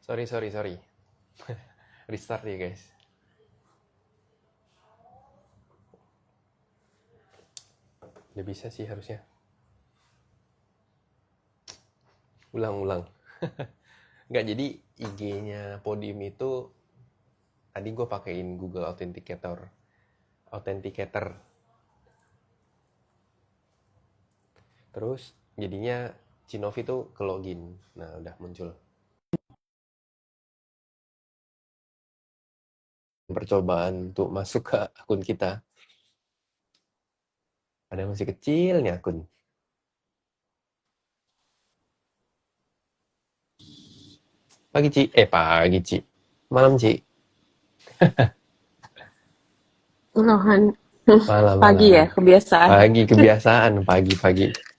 Sorry. Restart ya guys. Udah bisa sih harusnya. Ulang. Nggak, jadi IG-nya Podium itu tadi gue pakein Google Authenticator. Terus jadinya Cinovi tuh ke login. Nah, udah muncul. Percobaan untuk masuk ke akun kita. Padahal masih kecil nih akun. Pagi, Ci. Pagi, Ci. Malam, Ci. Malahan pagi ya, Malam. kebiasaan. Pagi, kebiasaan. Pagi.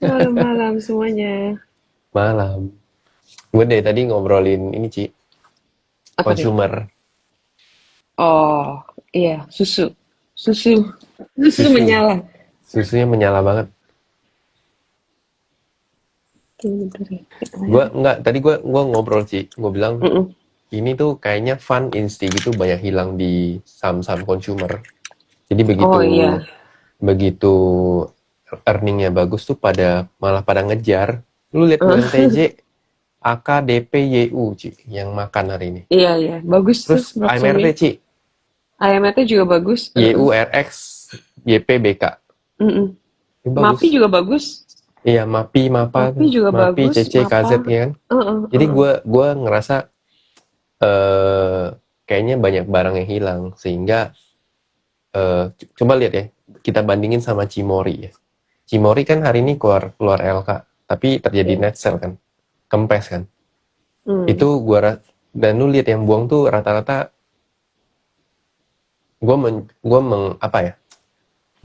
Malam-malam semuanya. Malam. Gue dari tadi ngobrolin ini, Ci. Apa nih? Consumer. Oh, iya, susu. Susu. Susu Susu. menyala. Susunya menyala banget. Bentar ya. Tadi gue ngobrol, Ci. Gue bilang, Mm-mm. ini tuh kayaknya fun insti gitu banyak hilang di saham-saham consumer. Jadi Oh begitu iya. begitu earningnya bagus tuh malah pada ngejar. Lu lihat Eh, UNTJ, AKDPYU, Ci, yang makan hari ini. iya. Bagus tuh Terus AMRT, Roxumi. Ci, IMF-nya juga bagus. YURX, YPBK. Mm-mm. Ini MAPI bagus. juga bagus. Iya, MAPI juga MAPI, bagus. CC, KZ MAPA. ya kan. Heeh, Jadi heeh. gue ngerasa eh kayaknya banyak barang yang hilang sehingga coba lihat ya, kita bandingin sama Cimori ya. Cimori kan hari ini keluar keluar LK, tapi terjadi Iya. net sell kan, kempes kan. Hmm. Itu dan lu lihat yang buang tuh rata-rata apa ya,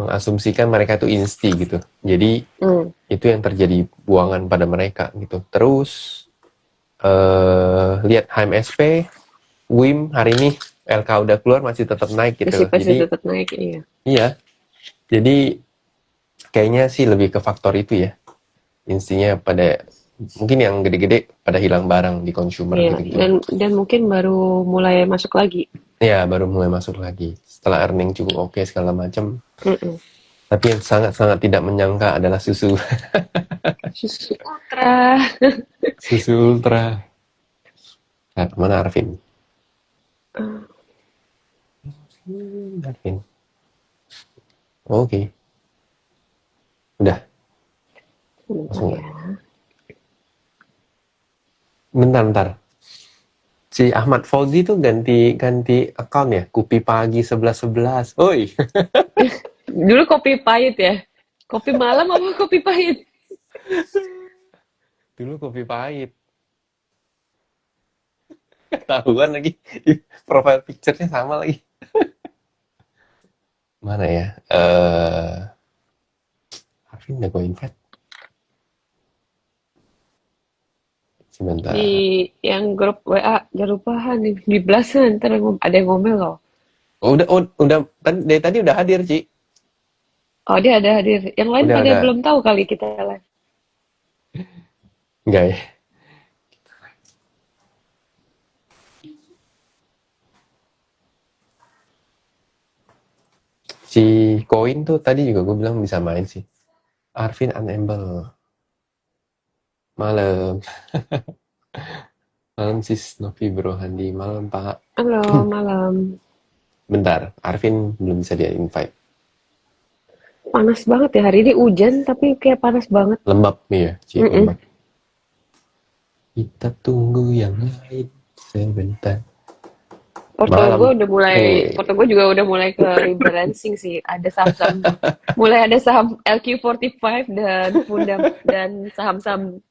mengasumsikan mereka tuh insti gitu. Jadi Hmm. itu yang terjadi buangan pada mereka gitu. Terus lihat HMSP, WIM hari ini LK udah keluar masih tetap naik Masih gitu. pasti Jadi tetap naik, iya. iya, jadi kayaknya sih lebih ke faktor itu ya. Instinya mungkin yang gede-gede pada hilang barang di consumer Iya, gitu-gitu. dan mungkin baru mulai masuk lagi. Ya, baru mulai masuk lagi. Setelah earning cukup oke segala macam. Mm-mm. Tapi yang sangat-sangat tidak menyangka adalah susu. Susu Ultra. Susu Ultra. Nah, mana Arvin? Arvin. Oke. Udah, Sebentar langsung ya. nggak? Bentar. Si Ahmad Fauzi tuh ganti account ya? Kupi Pagi 1111. Oi. Dulu kopi pahit ya. Kopi malam apa kopi pahit? Dulu Kopi Pahit. Ketahuan lagi. Profile picture-nya sama lagi. Mana ya? Arvin udah gue invite. Di Sebentar. yang grup WA, jangan lupa Han, di belasan, ntar ada yang ngomel loh. Udah, dari tadi udah hadir, Ci. Oh dia ada hadir. Yang lain Udah pada ada. belum tahu kali kita live. Enggak ya? Si Koin tuh tadi juga gue bilang bisa main sih. Arvin unable. Malam. Malam sis Novi Bro Handi. Malam, Pak. Halo, malam. Bentar, Arvin belum bisa dia invite. Panas banget ya hari ini hujan tapi kayak panas banget. Lembab nih ya, Ci, Mm-mm. lembab. Kita tunggu yang lain sebentar. Malam. Porto gue juga udah mulai ke rebalancing sih. Ada saham-saham, mulai ada saham LQ45 dan Fundam dan saham-saham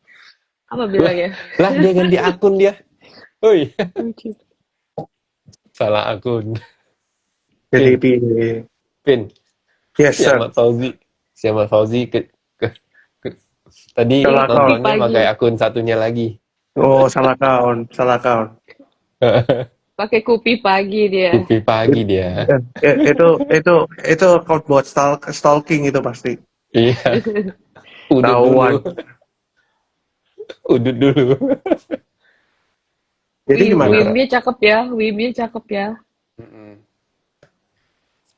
apa Lah, bilangnya? lah dia ganti akun dia. Oi, Lucu. salah akun. Pin, PDP. Pin. Yes, Si sir. Ahmad Fauzi. Si Ahmad Fauzi tadi Salah Kopi account. nontonnya pagi, pakai akun satunya lagi. Oh, salah account. Salah account. pakai kopi pagi dia. Kupi pagi It- dia. itu account buat stalking itu pasti. Iya, udut dulu. Tahuan. Udut dulu. Jadi Wih, gimana? Wimnya cakep ya, Wimnya cakep ya. Mm-mm.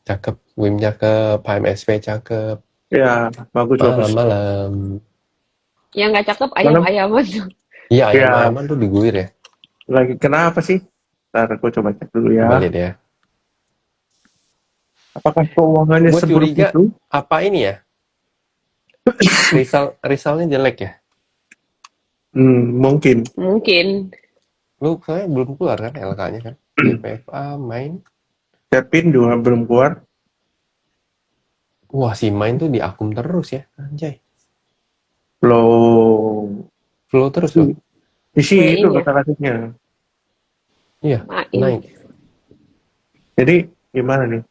Cakep, Wim cakep, HMSP cakep. Ya, bagus. Malam-malam. Yang nggak cakep Malam? ayam-ayaman tuh. Iya, Ya, ayam-ayaman tuh diguir ya. lagi kenapa sih? Ntar aku coba cek dulu Coba ya. lihat ya. Apakah keuangannya Gue seburuk curiga itu? apa ini ya? Risalnya jelek ya. Mungkin. Mungkin. Lu saya belum keluar kan LK-nya kan? DPFA main. Kevin juga belum keluar. Wah, si main tuh diakum terus ya. Anjay. Flow. Flow terus loh. Isi Main itu ya. kata-katanya. Iya, Main. naik. Jadi gimana nih?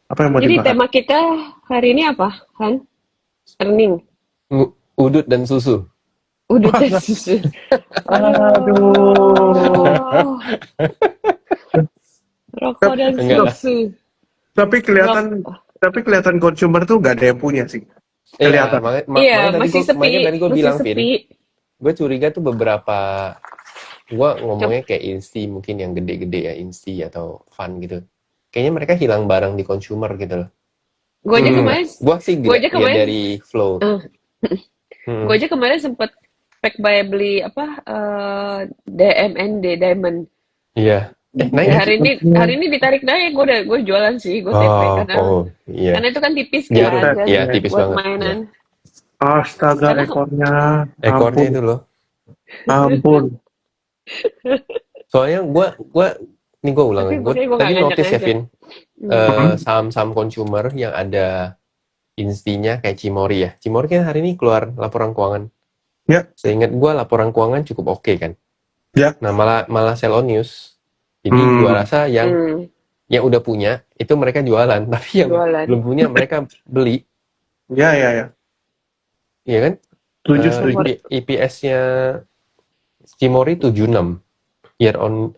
Apa yang mau Jadi dibahas? tema kita hari ini apa, Han? Earning. Udut dan susu. Udah tes susu. Aduh. Rokok dan Enggak lah. susu. Tapi kelihatan consumer tuh nggak ada yang punya sih. Iya, Kelihatan. Iya, masih sepi. makanya tadi gue Masih bilang, Vin. sepi. Gue curiga tuh beberapa, gue ngomongnya kayak Insti, mungkin yang gede-gede ya, Insti atau Fun gitu. Kayaknya mereka hilang barang di consumer gitu loh. Gue aja kemarin, Gue sih Gua aja lihat kemarin- dari Flow. gue aja kemarin sempet pack buy beli apa DMND Diamond. Iya. Naik. Ya, hari ini ditarik naik. Gue jualan sih, gue TP Iya. karena itu kan tipis Iya, kan. Dan iya, tipis buat banget. mainan. Astaga, Karena- ekornya. Ekornya Ampun. itu loh. Ampun. Soalnya gue ulang Tapi lagi. Gue makanya gua tadi nggak notice ya, ngajak-ngajak. Vin. Saham-saham consumer yang ada instinya kayak Cimori ya. Cimori kan hari ini keluar laporan keuangan. Ya. Seingat gue laporan keuangan cukup oke kan. Ya. Nah malah sell on news. Jadi gue rasa yang udah punya itu mereka jualan, tapi yang Jualan. belum punya mereka beli. Ya. Iya kan? Setuju. EPS-nya Cimori 76. Year on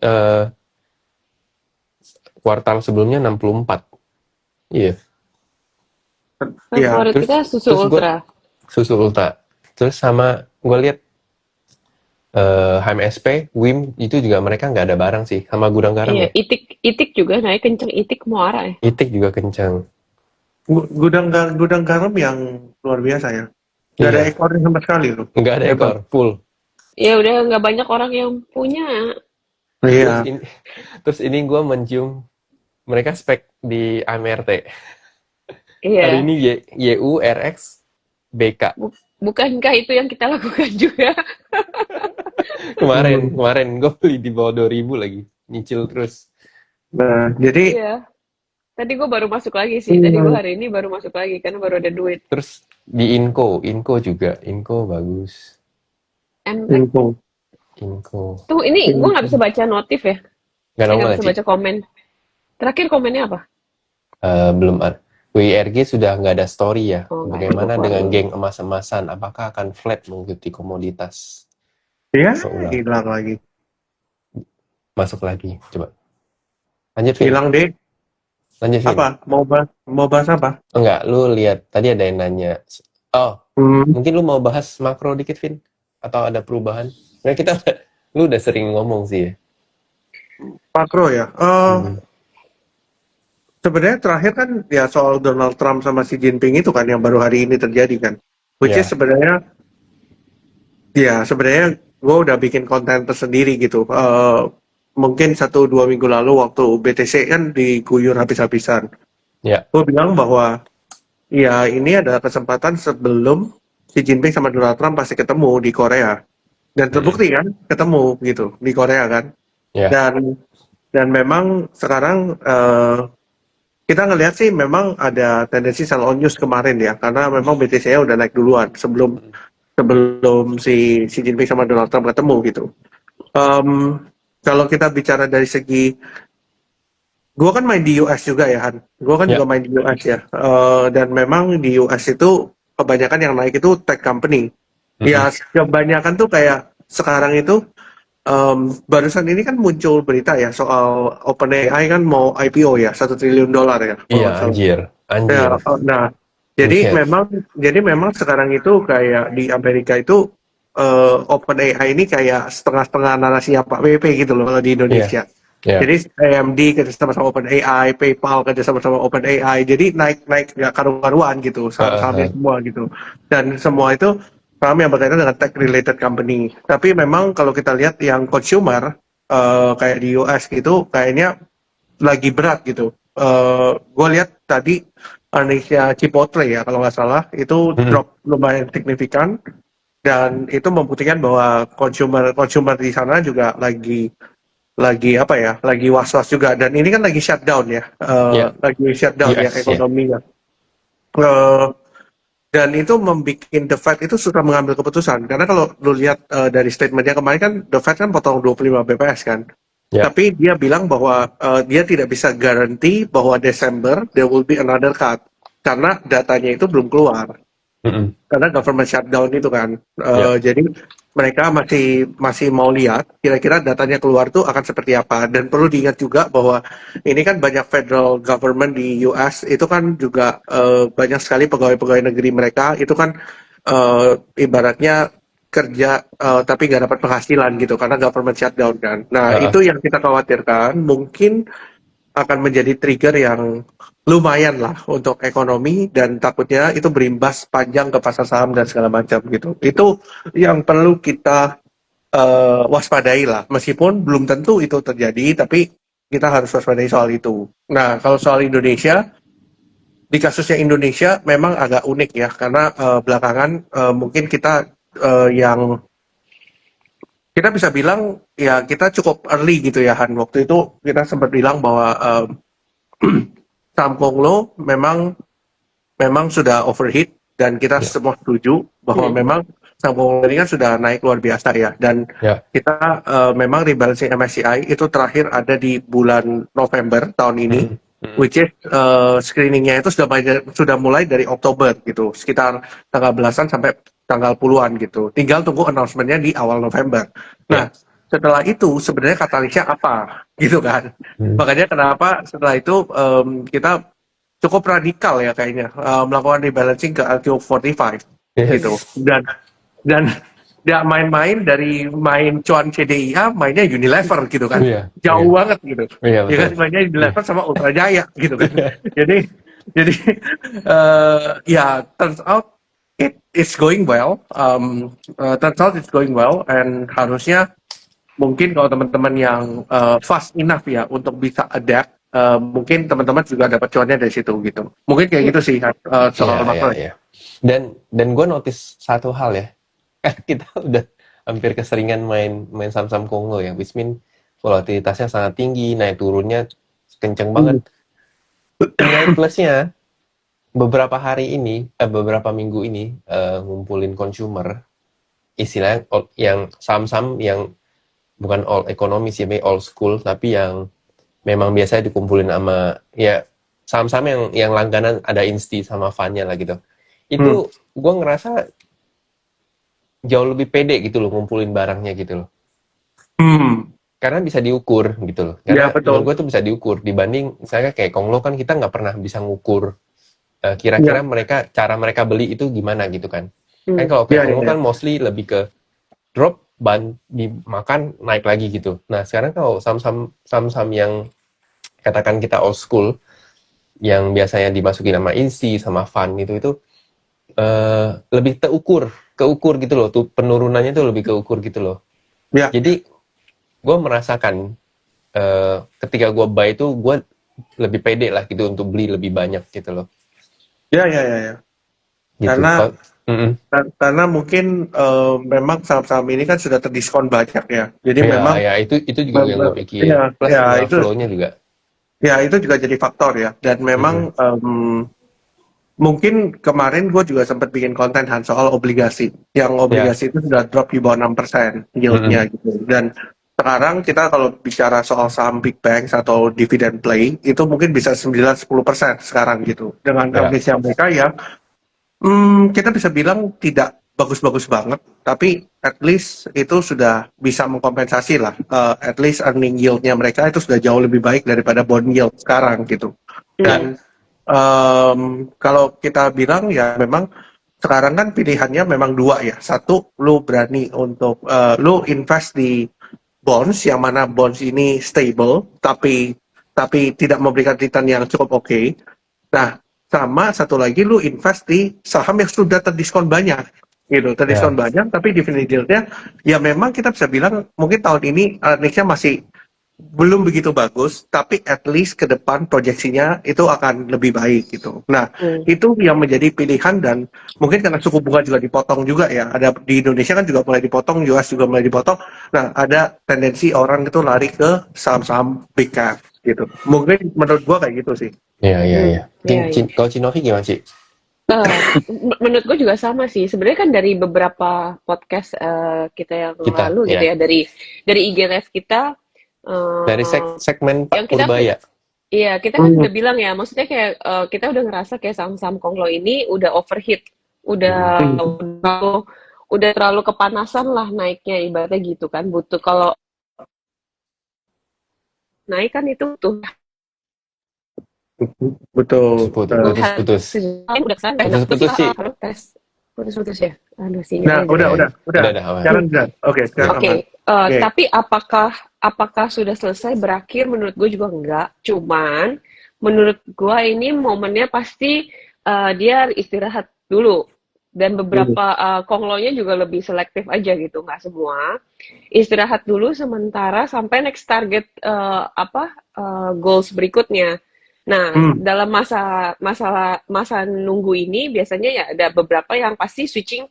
kuartal sebelumnya 64. Iya, Iya, Favorit terus- kita susu terus gua- ultra. susu ultra. Terus sama gue lihat HMSP, WIM itu juga mereka nggak ada barang sih, sama gudang garam Iya, ya. itik juga naik kenceng. Itik muara ya. Itik juga kencang. Gudang garam yang luar biasa ya. Nggak ada Iya. ekornya sama sekali loh. Nggak ada ekor, full. Ya udah nggak banyak orang yang punya. Iya. Terus ini gue mencium mereka spek di AMRT. Iya. Hari ini YU RX BK. Bukankah itu yang kita lakukan juga? Kemarin gue beli di bawah 2.000 lagi, nyicil terus. Nah, jadi Iya. Tadi gue baru masuk lagi sih. Tadi gue hari ini baru masuk lagi karena baru ada duit. Terus di Inco juga, Inco bagus. MTech. Inco Tuh ini gue nggak bisa baca notif ya. nggak Saya nongol nggak ya, bisa Ci? baca komen. Terakhir komennya apa? Belum ada. WIRG sudah nggak ada story ya. Oh, nggak Bagaimana ada. dengan geng emas-emasan? Apakah akan flat mengikuti komoditas? ya Ulang. hilang lagi. Masuk lagi, coba. Lanjut, Vin. Hilang deh. Lanjut, Vin. Apa? Mau bahas apa? Enggak, lu lihat tadi ada yang nanya. Oh, mungkin lu mau bahas makro dikit, Vin? Atau ada perubahan? Nah, lu udah sering ngomong sih ya. Makro ya. Sebenarnya terakhir kan ya soal Donald Trump sama Xi Jinping itu kan yang baru hari ini terjadi kan. Which Ya. is sebenarnya gue udah bikin konten tersendiri gitu. Mungkin 1-2 minggu lalu waktu BTC kan diguyur habis-habisan. Ya. Gue bilang bahwa ya ini adalah kesempatan sebelum Xi Jinping sama Donald Trump pasti ketemu di Korea. Dan terbukti kan ketemu gitu di Korea kan. Ya. Dan memang sekarang kita ngelihat sih memang ada tendensi sell on news kemarin ya, karena memang BTC-nya udah naik duluan sebelum si Xi Jinping sama Donald Trump ketemu gitu. Kalau kita bicara dari segi, gue kan main di US juga ya Han, gue kan Ya. juga main di US ya, dan memang di US itu kebanyakan yang naik itu tech company. Ya kebanyakan tuh kayak sekarang itu barusan ini kan muncul berita ya soal OpenAI kan mau IPO ya, $1 triliun ya. Iya, anjir. Ya, nah, jadi Buset. memang sekarang itu kayak di Amerika itu OpenAI ini kayak setengah-setengah narasinya Pak WP gitu loh kalau di Iya, Indonesia. iya. Jadi AMD kerja sama OpenAI, PayPal kerja sama OpenAI, jadi naik nggak karu-karuan gitu saham-sahamnya Heeh, semua gitu. Dan semua itu saham yang berkaitan dengan tech related company. Tapi memang kalau kita lihat yang consumer kayak di US gitu, kayaknya lagi berat gitu. Gue lihat tadi earningsnya Chipotle ya kalau nggak salah itu mm-mm, drop lumayan signifikan dan itu membuktikan bahwa consumer di sana juga lagi apa ya, lagi was-was juga dan ini kan lagi shutdown ya, iya, lagi shutdown ya US ya. ekonominya. Eh, dan itu membuat The Fed itu sudah mengambil keputusan karena kalau lu lihat dari statementnya kemarin kan The Fed kan potong 25 BPS kan. Ya. Tapi dia bilang bahwa dia tidak bisa garansi bahwa Desember there will be another cut karena datanya itu belum keluar Mm-mm, karena government shutdown itu kan. ya. Jadi mereka masih mau lihat kira-kira datanya keluar tuh akan seperti apa dan perlu diingat juga bahwa ini kan banyak federal government di US itu kan juga banyak sekali pegawai-pegawai negeri mereka itu kan ibaratnya kerja tapi nggak dapat penghasilan gitu karena government shutdown kan. Nah Heeh, itu yang kita khawatirkan mungkin akan menjadi trigger yang lumayan lah untuk ekonomi dan takutnya itu berimbas panjang ke pasar saham dan segala macam gitu. Itu yang perlu kita waspadai lah. Meskipun belum tentu itu terjadi, tapi kita harus waspadai soal itu. Nah, kalau soal Indonesia, di kasusnya Indonesia memang agak unik ya, karena belakangan mungkin kita yang kita bisa bilang ya kita cukup early gitu ya Han. Waktu itu kita sempat bilang bahwa saham Konglo memang sudah overheat dan kita ya. semua setuju bahwa Hmm. memang saham Konglo ini kan sudah naik luar biasa ya dan Ya. kita memang rebalancing MSCI itu terakhir ada di bulan November tahun ini Mm-mm, mm-mm. which is screeningnya itu sudah mulai dari Oktober gitu sekitar tanggal belasan sampai tanggal puluhan gitu tinggal tunggu announcementnya di awal November. Nah Ya. setelah itu sebenarnya katalisnya apa gitu kan. Mm. Makanya kenapa setelah itu kita cukup radikal ya kayaknya melakukan rebalancing ke LQ45 gitu Yes. dan nggak main-main dari main cuan CDIA mainnya Unilever gitu kan Iya, jauh iya, banget gitu iya ya kan betul. mainnya Iya. Unilever sama Ultra Jaya gitu kan jadi ya turns out it's going well turns out it's going well and harusnya mungkin kalau teman-teman yang fast enough ya untuk bisa adapt, mungkin teman-teman juga dapat cuannya dari situ gitu. Mungkin kayak gitu sih Iya, soal iya, makro. iya. Dan gue notice satu hal ya. Kita udah hampir keseringan main saham-saham Kongo ya, which mean volatilitasnya sangat tinggi, naik turunnya kenceng banget. Nilai plusnya beberapa hari ini, beberapa minggu ini ngumpulin consumer, istilahnya yang saham-saham yang bukan all ekonomi sih, all school, tapi yang memang biasanya dikumpulin sama ya saham-saham yang langganan ada Insti sama Fanya lah gitu. Itu gue ngerasa jauh lebih pede gitu loh ngumpulin barangnya gitu loh. Karena bisa diukur gitu loh. Ya Karena betul. menurut gue tuh bisa diukur dibanding misalnya kayak Konglo kan kita nggak pernah bisa ngukur kira-kira cara mereka beli itu gimana gitu kan. Kan kalau kayak Konglo kan mostly lebih ke drop dimakan naik lagi gitu. Nah sekarang kalau saham-saham yang katakan kita old school yang biasanya dimasukin sama Insti sama Fund itu lebih keukur gitu loh, tuh penurunannya tuh lebih keukur gitu loh. Ya. Jadi gue merasakan ketika gue buy itu gue lebih pede lah gitu untuk beli lebih banyak gitu loh. Ya. Gitu. Karena mungkin memang saham-saham ini kan sudah terdiskon banyak ya. Jadi memang ya itu juga yang gue pikir. Plus itu flow-nya juga. Ya itu juga jadi faktor ya. Dan memang mungkin kemarin gue juga sempat bikin konten soal obligasi. Yang obligasi itu sudah drop di bawah 6% yield-nya gitu. Dan sekarang kita kalau bicara soal saham big banks atau dividend play, itu mungkin bisa 9-10% sekarang gitu. Dengan earnings yang mereka ya, kita bisa bilang tidak bagus-bagus banget, tapi at least itu sudah bisa mengkompensasi lah. At least earning yield-nya mereka itu sudah jauh lebih baik daripada bond yield sekarang gitu. Dan kalau kita bilang ya memang sekarang kan pilihannya memang dua ya. Satu, lu berani untuk lu invest di bonds yang mana bonds ini stable tapi tidak memberikan return yang cukup oke. Nah, sama satu lagi lu invest di saham yang sudah terdiskon banyak gitu, terdiskon Ya, banyak tapi dividend yield-nya ya memang kita bisa bilang mungkin tahun ini earnings-nya masih belum begitu bagus, tapi at least ke depan proyeksinya itu akan lebih baik gitu. Nah, Hmm. itu yang menjadi pilihan dan mungkin karena suku bunga juga dipotong juga ya. Ada di Indonesia kan juga mulai dipotong, US juga mulai dipotong. Nah, ada tendensi orang itu lari ke saham-saham big cap gitu. Mungkin menurut gua kayak gitu sih. iya, iya, Hmm. iya. Iya, iya. Kalau Cinovi gimana, Ci? Menurut gue juga sama sih. Sebenarnya kan dari beberapa podcast kita yang Kita, lalu gitu ya. ya, dari IG Live kita, Dari eh, segmen yang Pak kita Purbaya. iya kita kan udah bilang ya, maksudnya kayak kita udah ngerasa kayak saham-saham Konglo ini udah overheat, udah Hmm. udah terlalu kepanasan lah naiknya ibaratnya gitu kan. Butuh kalau naik kan itu tuh Betul. Putus-putus. udah kesana enak terus Putus-putus, Ci. harus tes putus-putus ya. Aduh Nah, sinyalnya jelek. udah. Udah aman. Sekarang udah. Oke, sekarang Oke, aman. Oke. tapi apakah sudah selesai berakhir? Menurut gue juga enggak. Cuman menurut gue ini momennya pasti dia istirahat dulu. Dan beberapa konglonya juga lebih selektif aja gitu, nggak semua. Istirahat dulu sementara sampai next target goals berikutnya. Nah, dalam masa nunggu ini biasanya ya ada beberapa yang pasti switching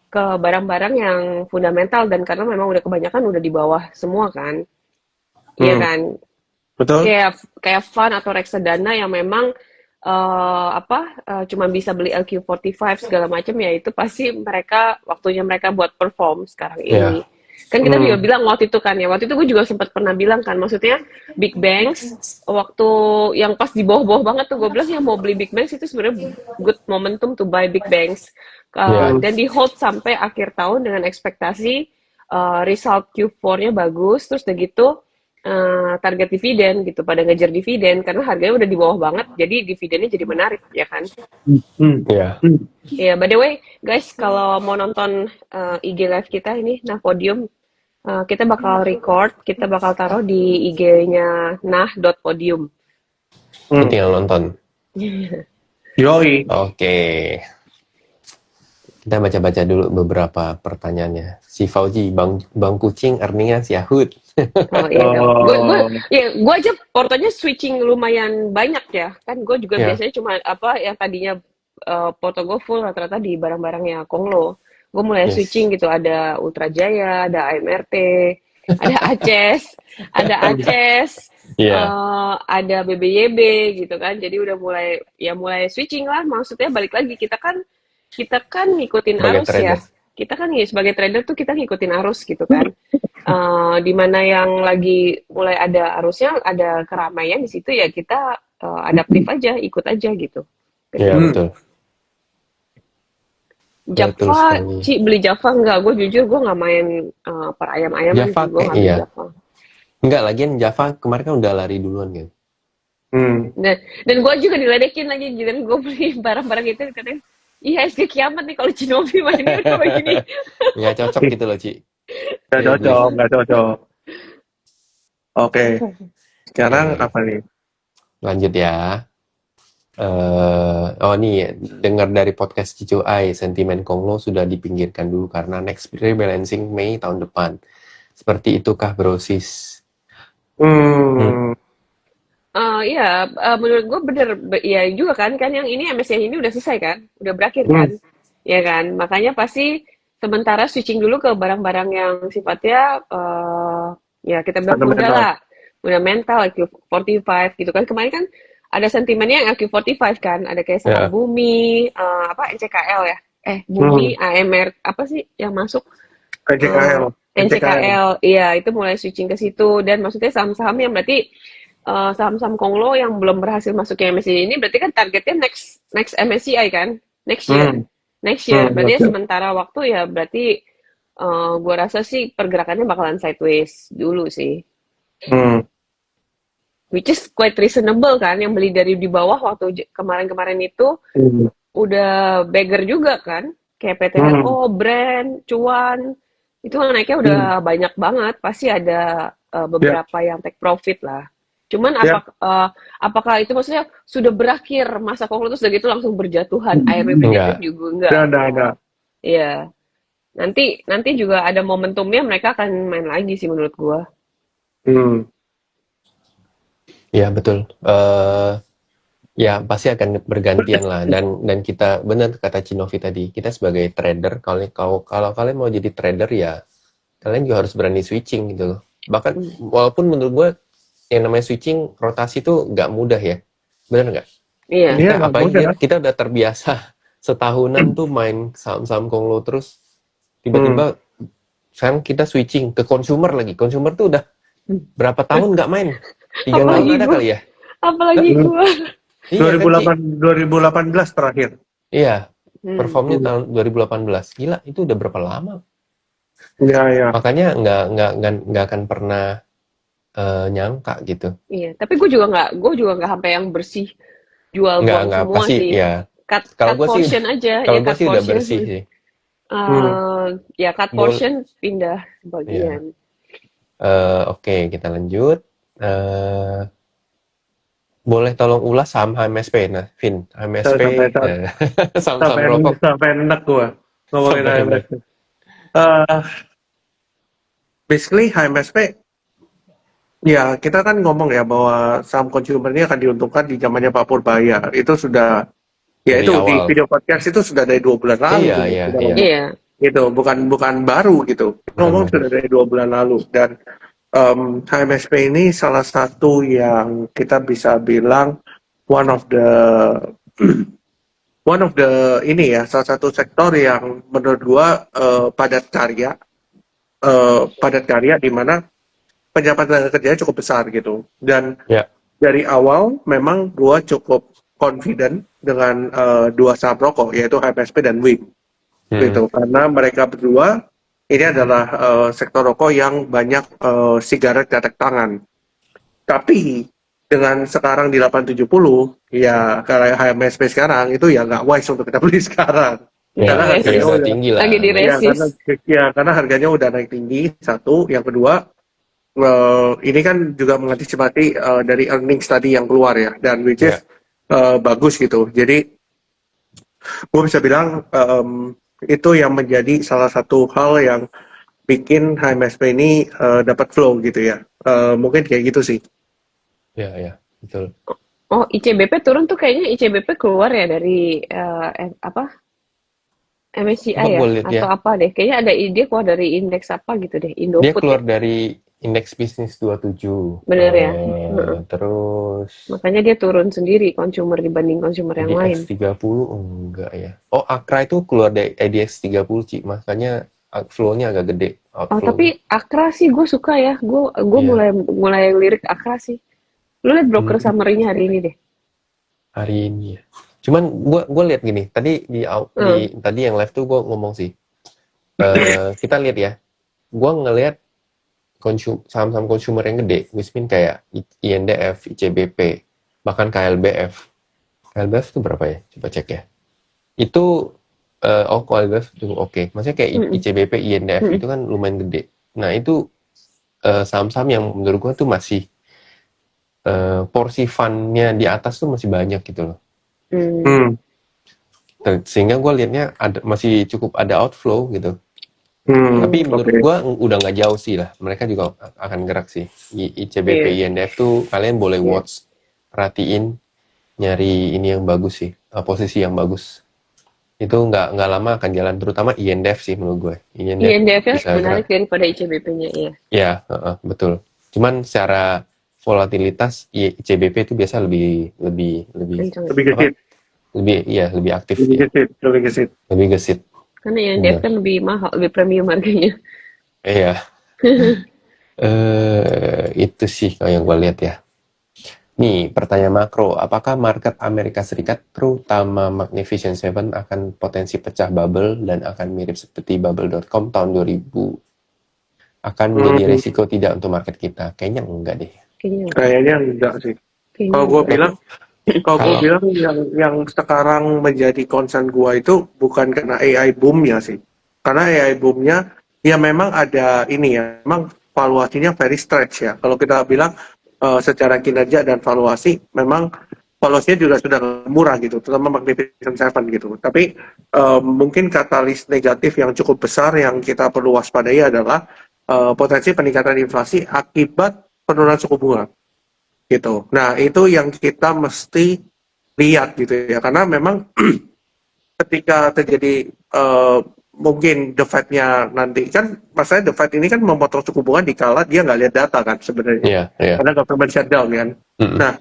ke barang-barang yang fundamental dan karena memang udah kebanyakan udah di bawah semua kan. Iya kan? Betul. Kayak fund atau reksadana yang memang cuma bisa beli LQ45 segala macam ya itu pasti waktunya mereka buat perform sekarang ini. Ya. Kan kita juga bilang waktu itu gue juga sempat pernah bilang kan, maksudnya big banks waktu yang pas di bawah-bawah banget tuh gue bilang ya mau beli big banks itu sebenarnya good momentum to buy big banks. Dan di hold sampai akhir tahun dengan ekspektasi result Q4-nya bagus, terus udah gitu target dividen gitu, pada ngejar dividen karena harganya udah di bawah banget, jadi dividennya jadi menarik ya kan. Iya. Ya, by the way guys, kalau mau nonton IG live kita ini nah podium, kita bakal record, kita bakal taruh di IG-nya nah.podium. Tinggal nonton. Yoi. Oke. Kita baca-baca dulu beberapa pertanyaannya. Si Fauji, Bang Kucing earningnya si Yahut. Oh iya dong. Gue aja portonya switching lumayan banyak ya. Kan gue juga biasanya cuma yang tadinya porto gue full rata-rata di barang-barangnya Konglo. Gue mulai switching gitu. Ada Ultra Jaya, ada AMRT, ada Aces, ada BBYB gitu kan. Jadi udah mulai switching lah. Maksudnya balik lagi kita kan ngikutin Sebagai arus trader. ya. Kita kan sebagai trader tuh kita ngikutin arus gitu kan. Di mana yang lagi mulai ada arusnya, ada keramaian di situ ya kita adaptif aja, ikut aja gitu. Iya, betul. Java, Ci, beli Java enggak? Gue jujur gue nggak main per ayam-ayaman sih, gue nggak beli Java. Enggak, lagian Java kemarin kan udah lari duluan kan. Dan gue juga diledekin lagi, dan gue beli barang-barang itu katanya, IHSG kiamat nih kalau Cinovi mainnya udah begini. Nggak cocok gitu loh, Ci. Nggak cocok. Oke. Sekarang apa nih? Lanjut ya. Nih, dengar dari podcast Cicuai, sentimen Konglo sudah dipinggirkan dulu karena next rebalancing Mei tahun depan. Seperti itukah brosis? Iya, menurut gue bener, ya juga kan yang ini MSCI ini udah selesai kan, udah berakhir kan, ya kan, makanya pasti sementara switching dulu ke barang-barang yang sifatnya, ya kita bilang muda lah, fundamental, LQ45 gitu kan, kemarin kan ada sentimennya yang LQ45 kan, ada kayak saham Bumi, NCKL ya, Bumi, AMR, apa sih yang masuk? NCKL, iya itu mulai switching ke situ, dan maksudnya saham-saham yang berarti saham-saham Konglo yang belum berhasil masuk ke MSCI ini berarti kan targetnya next MSCI kan, next year berarti sementara waktu ya berarti gue rasa sih pergerakannya bakalan sideways dulu sih, which is quite reasonable kan, yang beli dari di bawah waktu kemarin-kemarin itu udah beggar juga kan. Kayak PTRO, Brand, Cuan, itu kan naiknya udah banyak banget. Pasti ada Ya, beberapa yang take profit lah. Cuman ya. apakah itu maksudnya sudah berakhir masa konglo terus udah gitu langsung berjatuhan, akhirnya berjatuh Enggak. juga enggak. Ada. Iya. Nanti juga ada momentumnya mereka akan main lagi sih menurut gua. Hmm. Ya betul. Ya pasti akan bergantian lah, dan kita benar kata Cinovi tadi, kita sebagai trader, kalau kalian mau jadi trader ya kalian juga harus berani switching gitu loh. Bahkan walaupun menurut gue yang namanya switching rotasi itu nggak mudah ya, benar nggak? Iya. Iya, Kita nggak apalagi mudah. kita udah terbiasa setahunan tuh main saham-saham konglo terus, tiba-tiba sekarang kita switching ke consumer lagi. Consumer tuh udah berapa tahun nggak main? 3 tahun Apalagi ada gua, kali ya? apalagi Hmm. gua. Iya kan Ci? 2018 terakhir. Iya, Hmm. performnya tahun 2018. Gila, itu udah berapa lama? Ya. Makanya nggak akan pernah nyangka gitu. Iya, tapi gue juga nggak sampai yang bersih jual buang Nggak semua pasti sih. ya. Cut Kalau cut gue sih, portion aja, kalau ya gue cut sih udah portion. bersih sih. Ya cut Bol, portion pindah ya. sebagian. Oke, kita lanjut. Boleh tolong ulas saham HMSP? Nah, Vin, HMSP, saham-saham rokok. Sampai enak gua ngomongin Sampai HMSP. Basically HMSP, ya kita kan ngomong ya bahwa saham consumer ini akan diuntungkan di zamannya Pak Purbaya. Itu sudah, ya Dari itu di awal. video podcast itu sudah dari 2 bulan lalu. Iya. Iya. Itu bukan baru gitu. Ngomong sudah dari 2 bulan lalu. Dan HMSP ini salah satu yang kita bisa bilang one of the ini ya, salah satu sektor yang menurut gua padat karya di mana penyerapan tenaga kerjanya cukup besar gitu. Dan Ya. dari awal memang gua cukup confident dengan dua saham rokok, yaitu HMSP dan WIM gitu, karena mereka berdua ini adalah sektor rokok yang banyak sigaret ketek tangan. Tapi dengan sekarang di 870, ya kayak HMSP sekarang itu ya nggak wise untuk kita beli sekarang. Ya, Karena harganya udah udah tinggi lah. Lagi di ya resis. karena harganya udah naik tinggi. Satu, yang kedua, ini kan juga mengantisipasi dari earnings tadi yang keluar ya, dan which is bagus gitu. Jadi gue bisa bilang itu yang menjadi salah satu hal yang bikin HMSP ini dapat flow gitu ya. Mungkin kayak gitu sih. Ya, betul. Oh, ICBP turun tuh kayaknya ICBP keluar ya dari apa? MSCI Coba ya? gue lihat ya. Atau apa deh? Kayaknya ada ide keluar dari indeks apa gitu deh, Dia Indofood keluar ya? dari indeks bisnis 27. Bener ya? Terus Makanya dia turun sendiri consumer dibanding consumer yang lain. IDX 30 enggak ya. Oh, Akra itu keluar dari IDX 30 Ci. Makanya flow-nya agak gede. Oh, Outflow. tapi Akra sih gue suka ya. Gue Iya. mulai lirik Akra sih. Lu liat broker summary-nya hari ini deh. Hari ini ya. Cuman gue lihat gini, tadi tadi yang live tuh gue ngomong sih. Kita lihat ya. Gue ngelihat saham-saham consumer yang gede, which mean kayak INDF, ICBP, bahkan KLBF. KLBF itu berapa ya? Coba cek ya. Itu KLBF itu oke. Maksudnya kayak ICBP, INDF itu kan lumayan gede. Nah, itu saham-saham yang menurut gue tuh masih porsi fund-nya di atas tuh masih banyak gitu loh. Sehingga gue liatnya masih cukup ada outflow gitu. Tapi menurut gue udah nggak jauh sih lah. Mereka juga akan gerak sih. ICBP, INDF tuh kalian boleh watch, perhatiin, nyari ini yang bagus sih, posisi yang bagus. Itu nggak lama akan jalan, terutama INDF sih menurut gue. INDF-nya menarik daripada ICBP-nya ya. Ya, betul. Cuman secara volatilitas ICBP itu biasa lebih gesit. Lebih aktif. Lebih gesit. Karena INDF kan lebih mahal, lebih premium harganya. Iya. Itu sih yang gue lihat ya. Nih, pertanyaan makro. Apakah market Amerika Serikat, terutama Magnificent Seven, akan potensi pecah bubble dan akan mirip seperti bubble.com tahun 2000? Akan menjadi resiko tidak untuk market kita? Kayaknya enggak deh. Kayaknya enggak sih. Kalau gue bilang, Kalau gue Kalau bilang yang sekarang menjadi concern gua itu bukan karena AI boom-nya sih. Karena AI boom-nya ya memang ada ini ya, memang valuasinya very stretch ya. Kalau kita bilang secara kinerja dan valuasi, memang valuasinya juga sudah murah gitu, terutama Magnificent Seven gitu. Tapi mungkin katalis negatif yang cukup besar yang kita perlu waspadai adalah potensi peningkatan inflasi akibat penurunan suku bunga gitu. Nah, itu yang kita mesti lihat gitu ya, karena memang ketika terjadi mungkin the Fed-nya nanti kan, masalahnya the Fed ini kan memotong suku bunga dikala dia nggak lihat data kan sebenarnya, ya, ya. karena government shutdown kan. Mm-mm. Nah,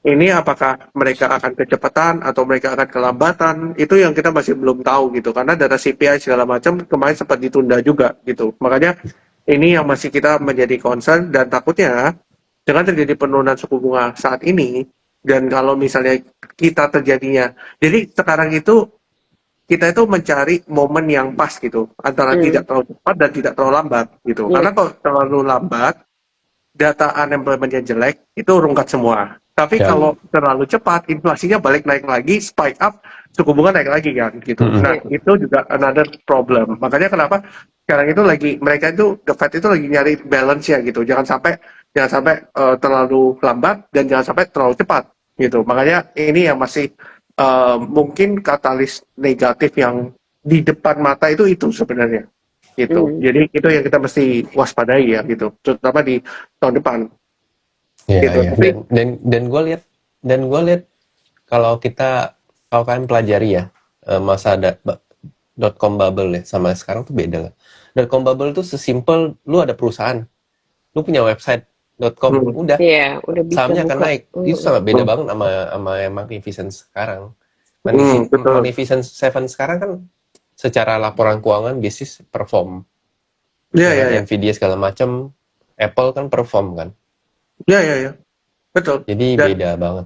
ini apakah mereka akan kecepatan atau mereka akan kelambatan, itu yang kita masih belum tahu gitu, karena data CPI segala macam kemarin sempat ditunda juga gitu. Makanya ini yang masih kita menjadi concern, dan takutnya dengan terjadi penurunan suku bunga saat ini, dan kalau misalnya kita terjadinya, jadi sekarang itu kita itu mencari momen yang pas gitu, antara tidak terlalu cepat dan tidak terlalu lambat gitu. Iya. Karena kalau terlalu lambat, data unemployment-nya jelek, itu rungkat semua. Tapi Ya. kalau terlalu cepat, inflasinya balik naik lagi, spike up, suku bunga naik lagi kan gitu. Mm-mm. Nah, itu juga another problem. Makanya kenapa sekarang itu mereka itu, the Fed itu lagi nyari balance ya gitu. Jangan sampai terlalu lambat dan jangan sampai terlalu cepat gitu. Makanya ini yang masih mungkin katalis negatif yang di depan mata itu sebenarnya gitu. Jadi itu yang kita mesti waspadai ya gitu, terutama di tahun depan Ya, gitu. ya. Tapi Dan gue lihat kalau kalian pelajari ya masa dot com bubble ya sama sekarang tuh beda lah. Dot com bubble tuh sesimpel lu ada perusahaan, lu punya website .com, udah Iya, udah bisa sahamnya akan buka. naik. Itu sangat beda banget sama yang Magnificent sekarang. betul. Magnificent Seven sekarang kan secara laporan keuangan bisnis perform. Ya, ya, Dengan ya. Nvidia segala macam, Apple kan perform kan. Ya. Betul. Jadi Dan beda banget.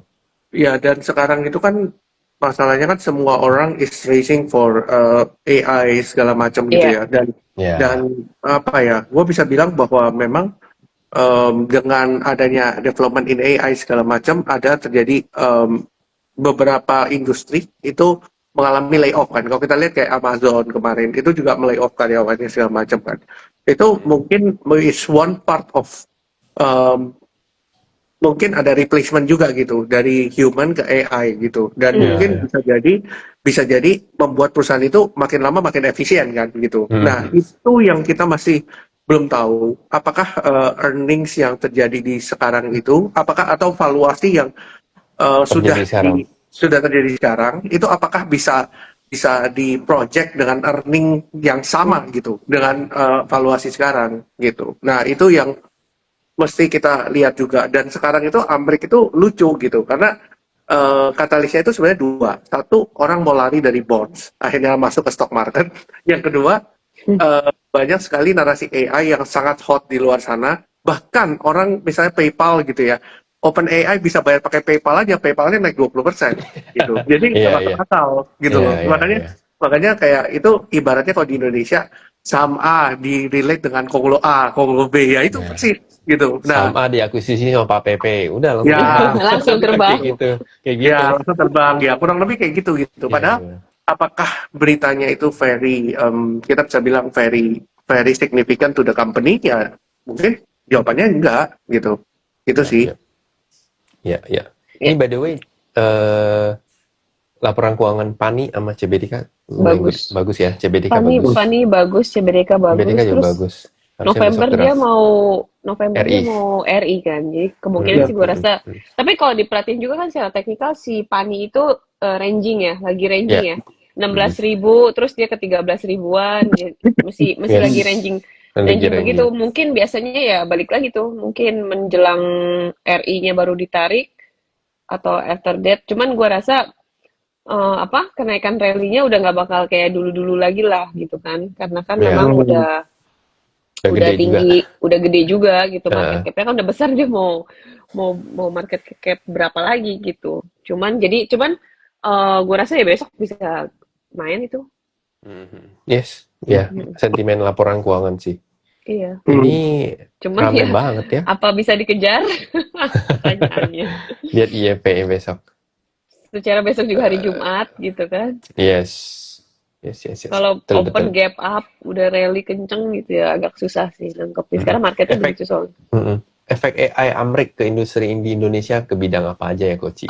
ya, dan sekarang itu kan masalahnya kan semua orang is racing for AI segala macam gitu Iya. ya. Ya. Dan apa ya, gue bisa bilang bahwa memang dengan adanya development in AI segala macam, ada terjadi beberapa industri itu mengalami layoff kan. Kalau kita lihat kayak Amazon kemarin, itu juga melayoff karyawannya segala macam kan. Itu mungkin is one part of mungkin ada replacement juga gitu dari human ke AI gitu, dan mungkin bisa jadi membuat perusahaan itu makin lama makin efisien kan gitu. Nah, itu yang kita masih belum tahu apakah earnings yang terjadi di sekarang itu, apakah atau valuasi yang sudah terjadi sekarang itu apakah bisa di project dengan earning yang sama gitu dengan valuasi sekarang gitu. Nah, itu yang mesti kita lihat juga. Dan sekarang itu Amrik itu lucu gitu, karena katalisnya itu sebenarnya dua. Satu, orang mau lari dari bonds, akhirnya masuk ke stock market. Yang kedua, banyak sekali narasi AI yang sangat hot di luar sana. Bahkan orang misalnya PayPal gitu ya, Open AI bisa bayar pakai PayPal aja, PayPalnya naik 20% gitu. Jadi nggak masuk akal gitu loh. Makanya kayak itu ibaratnya kalau di Indonesia, saham A di-relate dengan Konglo A, Konglo B, ya itu persis gitu. Nah, Saham A diakuisisi sama Pak PP, udah langsung terbang. Kayak gitu. Ya, langsung terbang ya, kurang lebih kayak gitu. Padahal apakah beritanya itu very kita bisa bilang very very significant to the company? Ya, mungkin jawabannya enggak gitu. Itu sih. Ya. Ini by the way, laporan keuangan PANI sama CBDK bagus ya. CBDK bagus. PANI bagus, CBDK bagus. CBDK juga terus bagus. November dia mau RI kan, jadi kemungkinan sih gue rasa. Tapi kalau diperhatiin juga kan secara teknikal si PANI itu ranging ya, lagi ranging ya, 16.000 terus dia ke 13.000-an, masih lagi ranging begitu. Mungkin biasanya ya balik lagi tuh, mungkin menjelang RI-nya baru ditarik atau after that. Cuman gue rasa kenaikan rally-nya udah nggak bakal kayak dulu-dulu lagi lah gitu kan, karena kan memang udah tinggi, udah gede juga gitu, market cap-nya kan udah besar, dia mau market cap berapa lagi gitu. Cuman gue rasa ya besok bisa main itu. Yes, ya, sentimen laporan keuangan sih. Iya. Ini cuman rame banget ya. Apa bisa dikejar? Pertanyaannya. Lihat IEP besok. secara besok juga hari Jumat gitu kan. Yes. Yes, yes, yes. Kalau Betul, open betul. gap up udah rally kenceng gitu ya agak susah sih nangkepnya. Mm-mm. Sekarang marketnya Efek begitu soalnya. mm-mm. Efek AI Amrik ke industri di Indonesia ke bidang apa aja ya, Koci?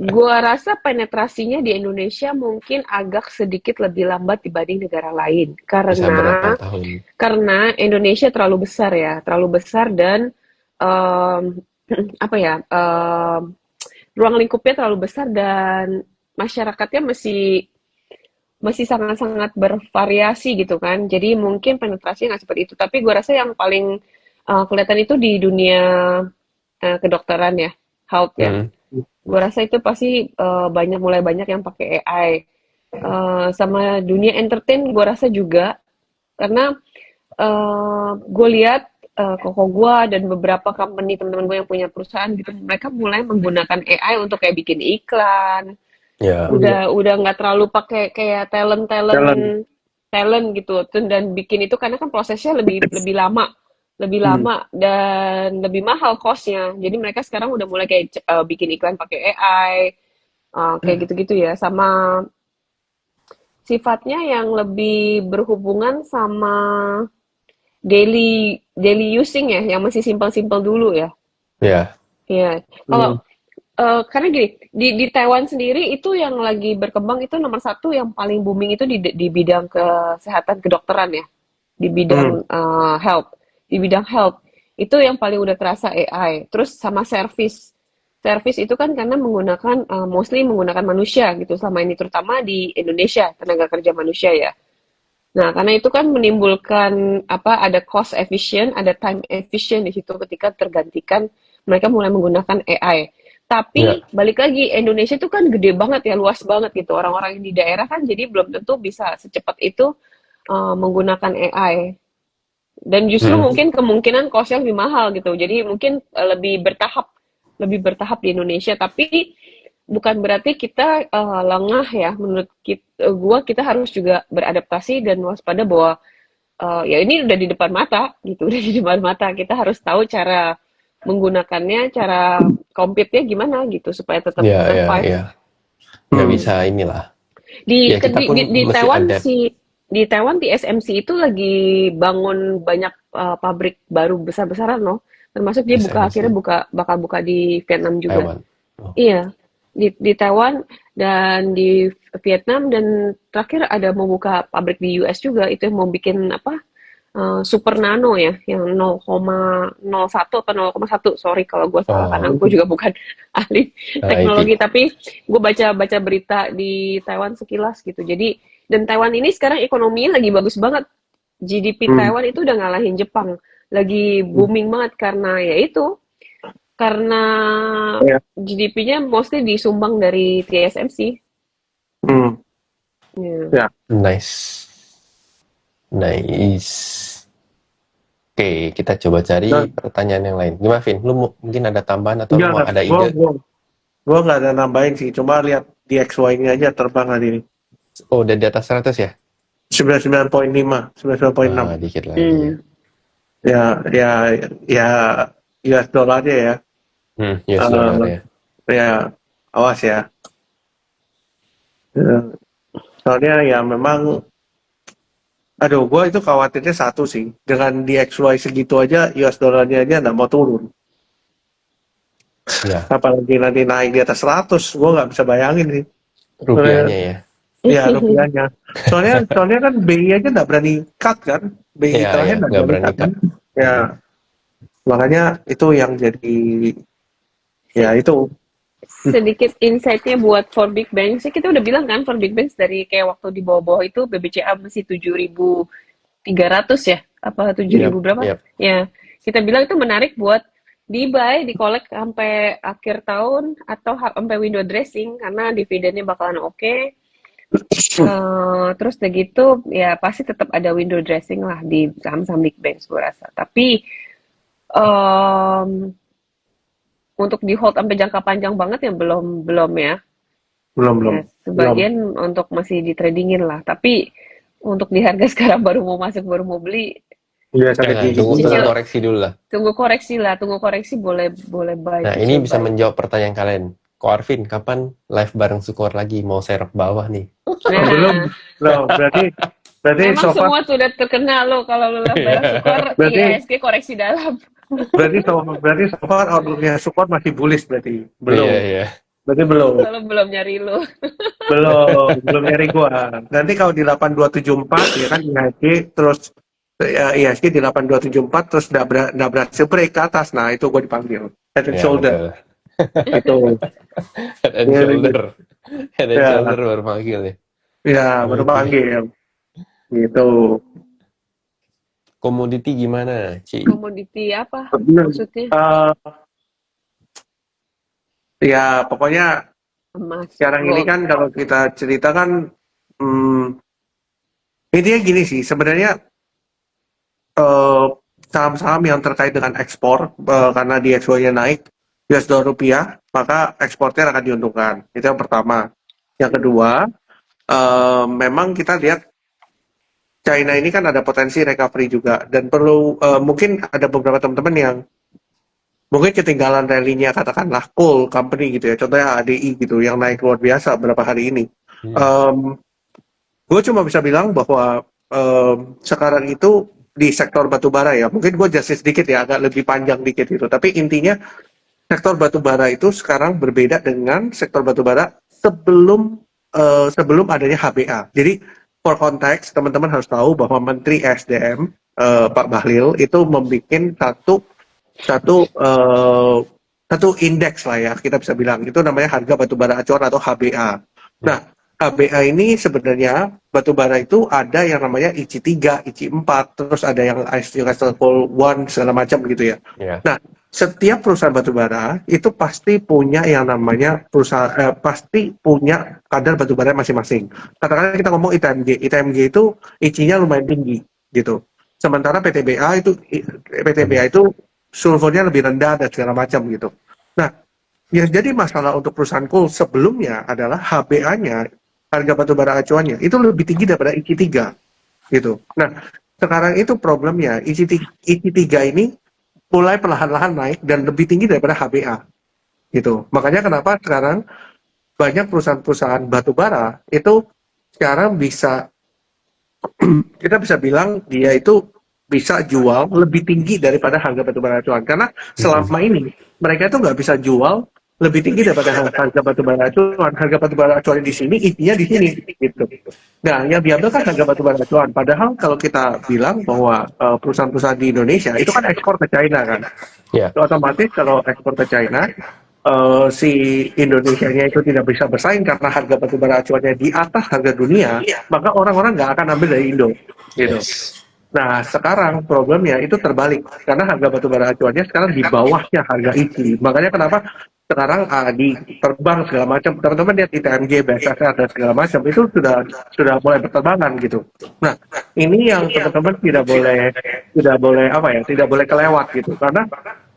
Gua rasa penetrasinya di Indonesia mungkin agak sedikit lebih lambat dibanding negara lain Bisa berapa karena tahun? Indonesia terlalu besar ya, terlalu besar dan em, apa ya, ruang lingkupnya terlalu besar dan masyarakatnya masih masih sangat-sangat bervariasi gitu kan. Jadi mungkin penetrasinya nggak seperti itu. Tapi gue rasa yang paling kelihatan itu di dunia kedokteran ya, health ya. Mm. Gue rasa itu pasti mulai banyak yang pakai AI. Sama dunia entertain gue rasa juga karena gue lihat koko gue dan beberapa company teman-teman gue yang punya perusahaan gitu, mereka mulai menggunakan AI untuk kayak bikin iklan, Ya, udah nggak terlalu pakai kayak talent Jalan. talent talent gitu dan bikin itu karena kan prosesnya lebih lebih Hmm. lama dan lebih mahal costnya, jadi mereka sekarang udah mulai kayak bikin iklan pakai AI, kayak gitu-gitu ya, sama sifatnya yang lebih berhubungan sama daily daily using ya, yang masih simpel-simpel dulu ya. ya, Iya. Kalau Hmm. karena gini, di Taiwan sendiri itu yang lagi berkembang itu nomor satu yang paling booming itu di bidang kesehatan kedokteran ya, di bidang Hmm. health, di bidang health itu yang paling udah terasa AI. Terus sama service, service itu kan karena menggunakan mostly menggunakan manusia gitu selama ini, terutama di Indonesia tenaga kerja manusia ya. Nah, karena itu kan menimbulkan apa, ada cost efficient, ada time efficient di situ ketika tergantikan mereka mulai menggunakan AI. ya, Tapi balik lagi, Indonesia itu kan gede banget ya, luas banget gitu. Orang-orang di daerah kan jadi belum tentu bisa secepat itu menggunakan AI. Dan justru Mm. mungkin kemungkinan cost-nya lebih mahal gitu. Jadi mungkin lebih bertahap di Indonesia. Tapi bukan berarti kita lengah ya. Menurut kita harus juga beradaptasi dan waspada bahwa ya ini udah di depan mata gitu, udah di depan mata. Kita harus tahu cara menggunakannya, cara compete-nya gimana gitu supaya tetap ya, ya, survive. ya. Nggak Hmm. bisa inilah. Di Ya kita pun di mesti Taiwan adapt. Di Taiwan TSMC itu lagi bangun banyak pabrik baru besar-besaran loh. Termasuk dia akhirnya SMC bakal buka di Vietnam juga. Taiwan. Oh, Iya, di Taiwan dan di Vietnam dan terakhir ada mau buka pabrik di US juga, itu yang mau bikin apa? Super Nano ya, yang 0,01 atau 0,1. Sorry kalau gue salah karena oh, gue juga bukan ahli teknologi, IT. tapi gue baca berita di Taiwan sekilas gitu. Jadi dan Taiwan ini sekarang ekonominya lagi bagus banget. GDP Hmm. Taiwan itu udah ngalahin Jepang. Lagi booming banget karena ya itu, karena Ya. GDP-nya mostly disumbang dari TSMC. Hmm. Ya. Ya. Nice. Nice. Oke, kita coba cari Dan pertanyaan yang lain. Gimana, Vin? Lu mau- mungkin ada tambahan atau lu mau enggak, ada gua ide? gua gua nggak ada nambahin sih, cuma lihat di XY-nya aja terbang hari ini. Oh, udah di atas 100 ya? 99,5, 99,6. Dikit lagi ya. Ya, ya, ya, US dollarnya ya. US dollar ya. Ya, awas ya. Eh, Soalnya ya memang, aduh, gue itu khawatirnya satu sih, dengan di XY segitu aja, US dollarnya aja nggak mau turun. Ya, Apalagi nanti naik di atas 100, gue nggak bisa bayangin sih. rupiahnya ya. Ya, rupiahnya. Soalnya kan BI aja nggak berani cut kan, BI Iya, terakhir iya, nggak nggak berani berani cut kan. cut. Ya, makanya itu yang jadi, ya itu. Sedikit insight-nya buat for big banks sih, kita udah bilang kan for big banks dari kayak waktu di bawah-bawah itu BBCA masih 7.300 ya, apa 7.000 Yap, berapa yap. ya, kita bilang itu menarik buat di buy, di collect sampai akhir tahun atau sampai window dressing karena dividennya bakalan oke. Terus udah gitu ya pasti tetap ada window dressing lah di saham-saham big banks gue rasa, tapi em, untuk di hold sampai jangka panjang banget ya belum ya. Belum, Ya, belum. sebagian untuk masih di tradingin lah. Tapi untuk di harga sekarang baru mau masuk, baru mau beli, Ya, sampai Jangan, tinggi tunggu cicil, juga. koreksi dulu lah. tunggu koreksi lah, tunggu koreksi boleh boleh buy, Nah, ini cicil bisa buy. menjawab pertanyaan kalian. Ko Arvin, kapan live bareng Sukor lagi? Mau serok bawah nih. Belum, Nah, berarti memang so far, semua sudah terkenal lo kalau lo live bareng Sukor, berarti IHSG koreksi dalam. berarti so far outlooknya support masih bullish berarti. Iya, Belum. iya. Berarti belum. Kalau belum nyari lo. Belum nyari gua. Nanti kalau di 8274 ya kan IHSG terus IHSG di 8274 terus nggak berhasil break ke atas. Nah, itu gua dipanggil. Head and Ya, shoulder. betul. Itu. Head and Ya, shoulder. Head and ya, shoulder baru manggil ya. ya, baru Oke. panggil. Gitu. Komoditi gimana, Ci? Komoditi apa maksudnya? Ya, pokoknya Emas, sekarang ini gold. kan kalau kita cerita kan, intinya gini sih, sebenarnya saham-saham yang terkait dengan ekspor, karena DXY-nya naik, US dollar rupiah, maka ekspornya akan diuntungkan. Itu yang pertama. Yang kedua, memang kita lihat China ini kan ada potensi recovery juga, dan perlu mungkin ada beberapa teman-teman yang mungkin ketinggalan rally-nya katakanlah coal company gitu ya, contohnya ADI gitu yang naik luar biasa beberapa hari ini. Gue cuma bisa bilang bahwa sekarang itu di sektor batubara ya, mungkin gue jelasin sedikit ya, agak lebih panjang dikit itu, tapi intinya sektor batubara itu sekarang berbeda dengan sektor batubara sebelum adanya HBA. Jadi for konteks, teman-teman harus tahu bahwa Menteri SDM Pak Bahlil itu membuat satu indeks lah ya, kita bisa bilang itu namanya harga batubara acuan atau HBA. Nah, HBA ini sebenarnya batubara itu ada yang namanya IC3, IC4, terus ada yang Newcastle Coal 1 segala macam gitu ya. Ya. Nah, setiap perusahaan batubara itu pasti punya yang namanya pasti punya kadar batubara masing-masing. Katakanlah kita ngomong ITMG itu IC-nya lumayan tinggi gitu. Sementara PTBA itu sulfurnya lebih rendah dan segala macam gitu. Nah, yang jadi masalah untuk perusahaan coal sebelumnya adalah HBA-nya, harga batubara acuannya, itu lebih tinggi daripada IC3 gitu. Nah, sekarang itu problemnya, IC3 ini mulai perlahan-lahan naik dan lebih tinggi daripada HBA gitu. Makanya kenapa sekarang banyak perusahaan-perusahaan batubara itu sekarang bisa kita bisa bilang dia itu bisa jual lebih tinggi daripada harga batubara acuan, karena selama ini mereka itu nggak bisa jual lebih tinggi daripada harga batubara acuan. Harga batubara acuan di sini, intinya di sini gitu. Nah, yang diambil kan harga batubara acuan. Padahal kalau kita bilang bahwa perusahaan-perusahaan di Indonesia itu kan ekspor ke China kan. Ya. Otomatis kalau ekspor ke China, si Indonesianya itu tidak bisa bersaing karena harga batubara acuannya di atas harga dunia, maka orang-orang nggak akan ambil dari Indo gitu. Nah, sekarang problemnya itu terbalik, karena harga batubara acuannya sekarang di bawahnya harga ICI. Makanya kenapa sekarang di terbang segala macam, teman-teman lihat ITMG, BSR dan segala macam itu sudah mulai berterbangan gitu. Nah, ini yang teman-teman tidak boleh kelewat gitu, karena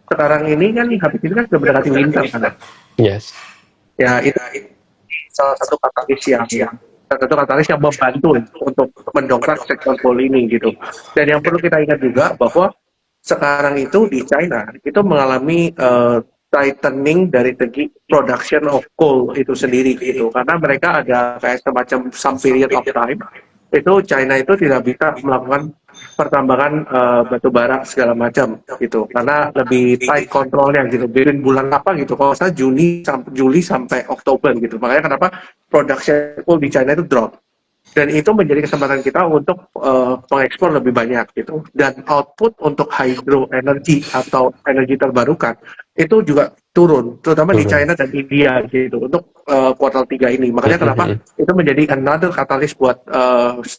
sekarang ini kan habis ini kan sudah mendekati winter kan. Yes. Ya, itu salah satu katalis yang membantu untuk mendongkrak sektor coal ini gitu. Dan yang perlu kita ingat juga bahwa sekarang itu di China itu mengalami tightening dari segi production of coal itu sendiri gitu, karena mereka ada kayak semacam some period of time itu China itu tidak bisa melakukan pertambangan batubara segala macam gitu, karena lebih tight kontrolnya gitu, bikin bulan apa gitu, kalau saya Juli sampai Oktober gitu. Makanya kenapa production coal di China itu drop, dan itu menjadi kesempatan kita untuk mengekspor lebih banyak gitu, dan output untuk hydro energy atau energi terbarukan itu juga turun, terutama di China dan India gitu untuk kuartal 3 ini. Makanya kenapa itu menjadi another katalis buat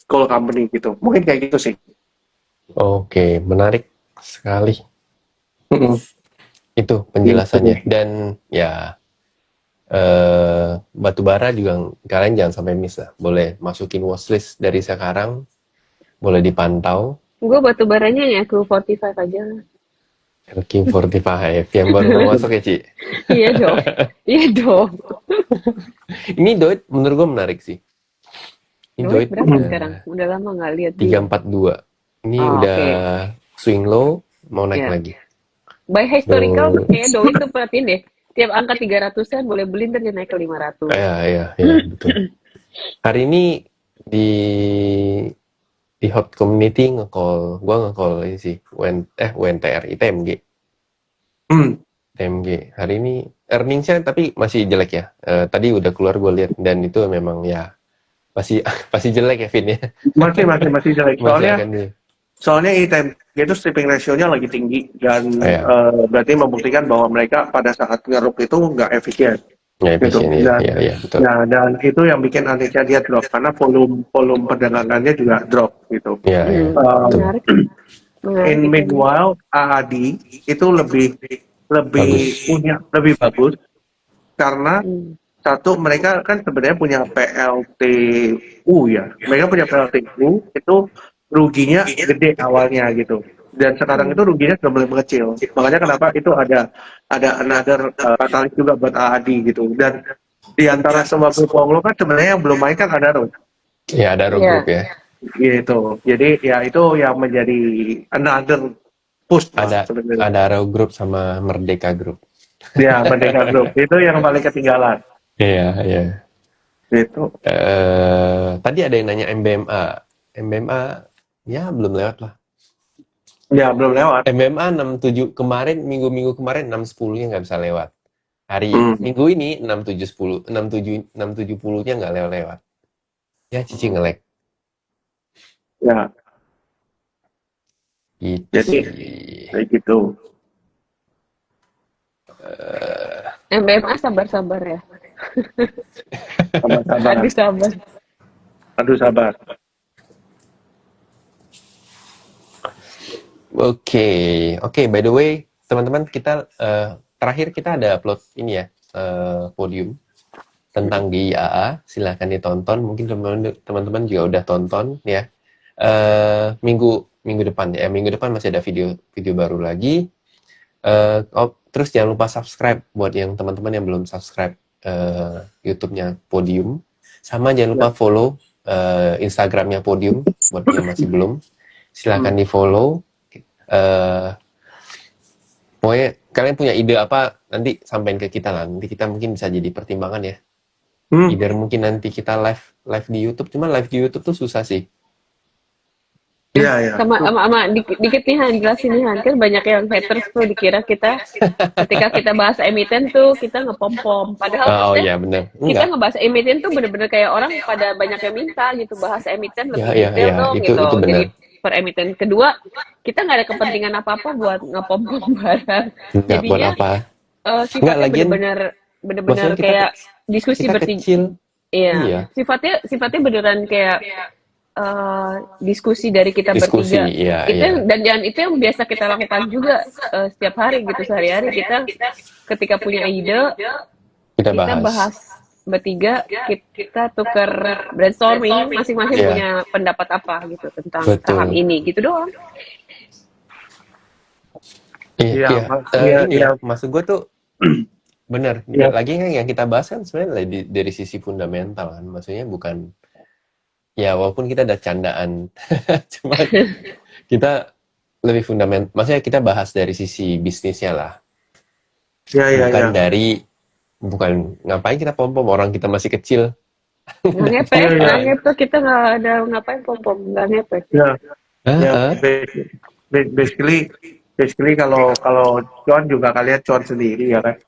coal company gitu. Mungkin kayak gitu sih. Oke, menarik sekali. Itu penjelasannya. Dan ya batubara juga kalian jangan sampai miss lah. Boleh masukin watchlist dari sekarang, boleh dipantau. Gue batubaranya ya ke 45 aja lah. King 45 yang baru mau masuk ya, Ci? Iya dong. Iya dong. Ini Doit menurut gue menarik sih. Ini Doit berapa sekarang? Udah lama nggak lihat. 342. Ini udah swing low, mau naik lagi. By historical, kayaknya Doit tuh perhatiin deh. tiap angka 300-an boleh beli ntar dia naik ke 500. Iya, betul. Hari ini di hot community gua nge-call ini sih, UNTRI TMG. TMG. Hari ini earningsnya tapi masih jelek ya. Tadi udah keluar gue lihat dan itu memang ya masih jelek ya Vin ya. Masih jelek. Masih akan di Soalnya ITMG itu stripping ratio-nya lagi tinggi dan Iya. berarti membuktikan bahwa mereka pada saat ngeruk itu nggak efisien. Ya, Gitu. efisien ya, betul. Nah, dan itu yang bikin akhirnya dia drop karena volume perdagangannya juga drop gitu. Iya, betul. Menarik. In meanwhile, AAD itu lebih bagus karena satu mereka kan sebenarnya punya PLTU ya. Mereka punya PLTU itu ruginya gede awalnya gitu. Dan sekarang itu ruginya sudah mulai mengecil. Makanya kenapa itu ada another katalis juga buat AAD gitu. Dan di antara semua grup Wonglo kan sebenarnya yang belum main kan ada Arrow. Ya, ada Arrow Group ya. Gitu. Jadi ya itu yang menjadi another push lah sebenarnya. Ada Arrow Group sama Merdeka Group. Ya, Merdeka Group. Itu yang paling ketinggalan. Iya. Gitu. Tadi ada yang nanya MBMA ya belum lewat lah. Ya, belum lewat. MBMA 67 kemarin, minggu kemarin 610-nya nggak bisa lewat. Hari minggu ini 6710-nya nggak lewat. Ya, Cici nge-lag. Ya. Gitu. Jadi kayak gitu. MBMA sabar-sabar ya. Sabar. Aduh sabar. Oke. By the way, teman-teman kita terakhir kita ada upload ini ya, podium tentang GIAA. Silahkan ditonton. Mungkin teman-teman juga udah tonton ya. Minggu depan ya. Minggu depan masih ada video baru lagi. Terus jangan lupa subscribe buat yang teman-teman yang belum subscribe YouTube-nya Podium. Sama jangan lupa follow Instagram-nya Podium buat yang masih belum. Silahkan di-follow. Pokoknya kalian punya ide apa nanti sampaikan ke kita lah. Nanti kita mungkin bisa jadi pertimbangan ya. Either mungkin nanti kita live di YouTube. Cuma live di YouTube tuh susah sih. Iya. Sama dikit nih Han, jelasin nih Han. Kan banyak yang haters tuh dikira kita ketika kita bahas emiten tuh kita ngepom-pom. Padahal iya benar. kita ngebahas emiten tuh bener-bener kayak orang pada banyak yang minta gitu bahas emiten lebih Iya, detail dong itu gitu. benar. Jadi per emiten kedua kita nggak ada kepentingan apa-apa buat ngepom-pom barang. Nggak buat apa. Sifatnya bener-bener kayak diskusi kecil. Iya. Sifatnya beneran kayak diskusi dari kita bertiga. Iya. Dan itu yang biasa kita lakukan juga setiap hari gitu sehari-hari kita ketika punya ide kita bahas bertiga, kita tukar brainstorming masing-masing punya pendapat apa gitu tentang saham ini gitu doang. Iya. Maksud gue tuh bener. Lagi kan yang kita bahas kan sebenarnya dari sisi fundamental kan. Maksudnya bukan ya walaupun kita ada candaan, cuma kita lebih fundamental. Maksudnya kita bahas dari sisi bisnisnya lah. Bukan ngapain kita pom-pom orang kita masih kecil. Nggak ngepet kita nggak ada ngapain pom-pom, nggak ngepet. Basically kalau cuan juga kalian cuan sendiri ya kan.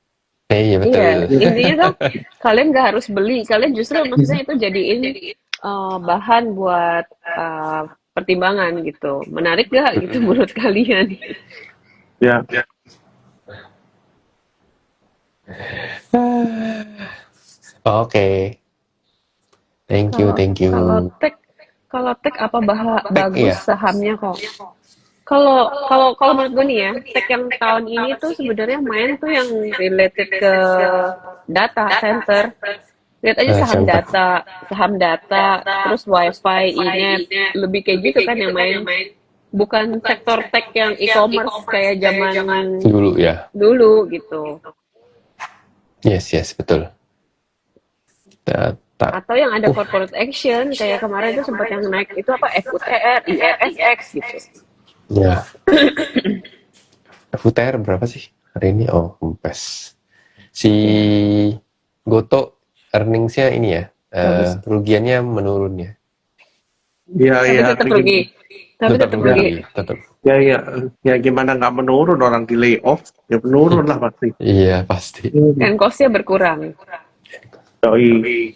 Iya betul. Iya, intinya kan kalian nggak harus beli, kalian justru maksudnya itu jadiin bahan buat pertimbangan gitu. Menarik gak gitu menurut kalian? Ya. Oke. Thank you. Kalau tech apa bagus sahamnya kok? Kalau menurut gue nih ya, tech yang tahun ini tuh sebenarnya main tuh yang related ke data center. Lihat aja saham data, terus wifi, inet, lebih kayak gitu kan yang main. Bukan sektor tech yang e-commerce kayak zaman dulu gitu. Yes, betul. Atau yang ada corporate action kayak kemarin itu sempat yang naik itu apa FUTR, IRSX gitu. Ya. FUTR berapa sih hari ini? Oh, kempes. Si Goto earnings-nya ini ya, Bagus. kerugiannya menurun ya. Iya, Tapi iya. tetap rugi. Tapi tetap rugi. Tetap. Ya, ya, ya gimana nggak menurun, orang di layoff, ya menurun lah pasti. Iya, pasti. Dan cost-nya berkurang. Yoi.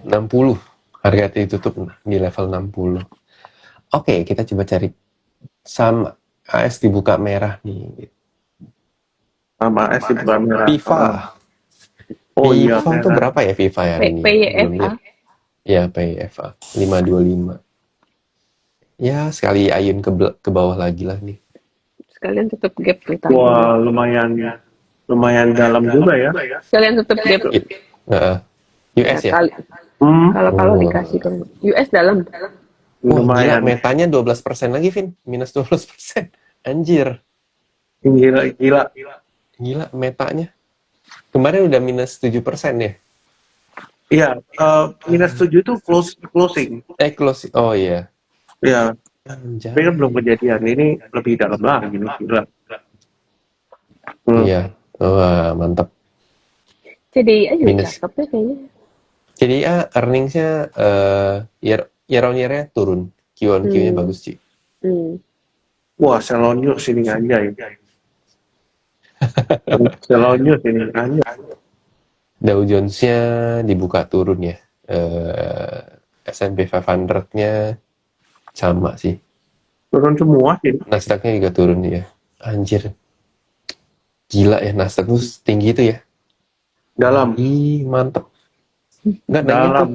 60. Harga ditutup di level 60. Oke, kita coba cari saham AS dibuka merah nih. Sama es di bukan merah. FIFA. Oh iya, FIFA tuh merah. berapa ya FIFA ya hari ini? Belum PYFA. lihat. Ya, PYFA 525. Ya, sekali ayun ke bawah lagi lah nih. Sekalian tutup gap kita. Wah, lumayan dalam juga ya. Sekalian tutup gap. US ya? Kalau dikasih ke US dalam. Wah, gila, Lumayan. metanya 12% lagi, Vin. Minus 12%. Anjir. Gila. Gila, metanya. Kemarin udah minus 7% ya? Iya, minus 7 itu closing. Close. Oh iya. Iya, Anjay. tapi kan belum kejadian. Ini lebih dalam lagi nih, gila. Iya. Wah, mantap. CDI aja Minus. cakep ya kayaknya. Jadi earnings-nya year on year-nya turun. Q on Q-nya bagus, Ci. Wah, Selonius ini anjay. Selonius ini anjay. Dow Jones-nya dibuka turun ya. S&P 500-nya sama sih. Turun semua sih. Nasdaq-nya juga turun ya. Anjir. Gila ya, Nasdaq tuh tinggi itu ya. Dalam. Ih, mantep. Nggak, Dalam.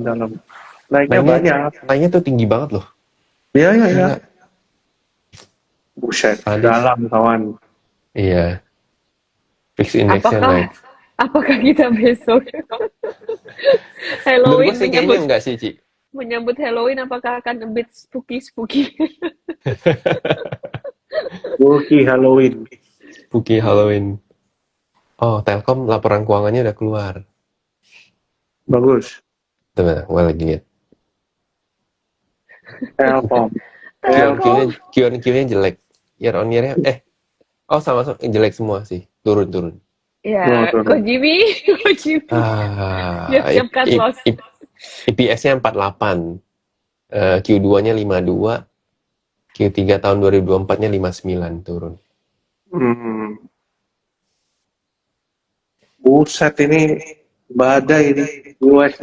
Naiknya banyak. Naiknya tuh tinggi banget loh. Iya. Gila. Buset, Sadis. dalam kawan. Iya. Fix index-nya naik. Apakah kita besok Menurut Halloween gue sih kayaknya enggak sih, Ci. menyambut Halloween, apakah akan a bit spooky? Spooky Halloween. Spooky Halloween. Oh, Telkom laporan keuangannya udah keluar. Bagus. Tuh, gue lagi lihat. Telkom. Q&Q-nya jelek. Year on year-nya, sama jelek semua sih. Turun. Ya, Kojimi. Siap-siap cut loss. EPS-nya 48. Q2-nya 52. Q3 tahun 2024-nya 59 turun. Buset, ini badai ini. US.